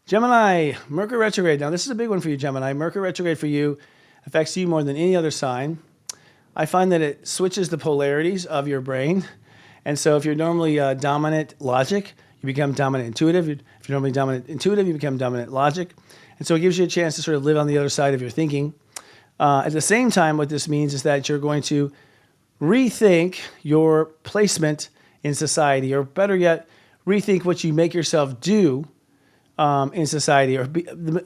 Gemini, Mercury retrograde. Now, this is a big one for you, Gemini. Mercury retrograde for you affects you more than any other sign. I find that it switches the polarities of your brain. And so if you're normally dominant logic, you become dominant intuitive. If you're normally dominant intuitive, you become dominant logic. And so it gives you a chance to sort of live on the other side of your thinking. At the same time, what this means is that you're going to rethink your placement in society, or better yet, rethink what you make yourself do in society, or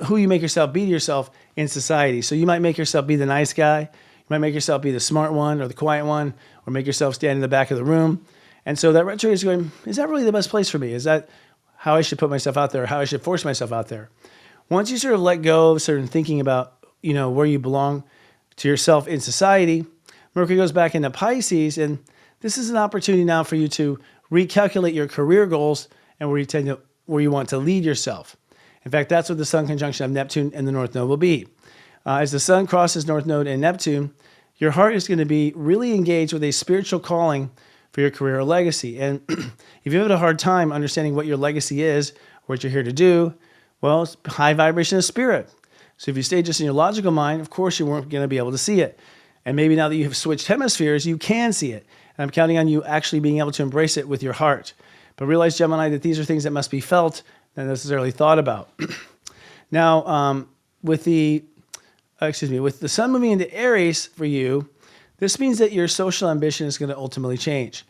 who you make yourself be to yourself in society. So you might make yourself be the nice guy, you might make yourself be the smart one or the quiet one, or make yourself stand in the back of the room. And so that retrograde is going, is that really the best place for me? Is that how I should put myself out there, or how I should force myself out there? Once you sort of let go of certain thinking about, where you belong to yourself in society, Mercury goes back into Pisces, and this is an opportunity now for you to recalculate your career goals and where you want to lead yourself. In fact, that's what the Sun conjunction of Neptune and the North Node will be. As the Sun crosses North Node and Neptune, your heart is going to be really engaged with a spiritual calling for your career or legacy. And if you have a hard time understanding what your legacy is, what you're here to do, well, it's high vibration of spirit. So if you stay just in your logical mind, of course you weren't going to be able to see it. And maybe now that you have switched hemispheres, you can see it. And I'm counting on you actually being able to embrace it with your heart. But realize, Gemini, that these are things that must be felt, not necessarily thought about. Now, with the Sun moving into Aries for you, this means that your social ambition is going to ultimately change.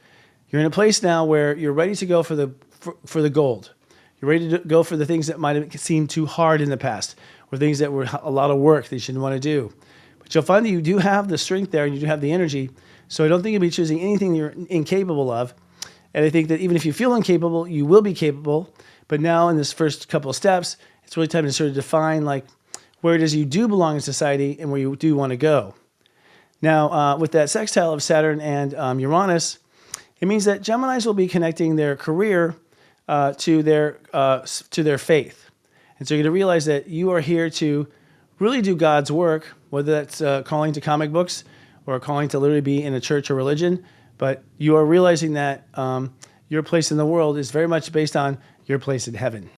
You're in a place now where you're ready to go for the gold. You're ready to go for the things that might have seemed too hard in the past, or things that were a lot of work that you didn't want to do. But you'll find that you do have the strength there, and you do have the energy. So I don't think you'll be choosing anything you're incapable of. And I think that even if you feel incapable, you will be capable. But now in this first couple of steps, it's really time to sort of define where it is you do belong in society and where you do want to go. Now, with that sextile of Saturn and Uranus, it means that Geminis will be connecting their career to their faith. And so you're going to realize that you are here to really do God's work, whether that's calling to comic books or calling to literally be in a church or religion. But you are realizing that your place in the world is very much based on your place in heaven.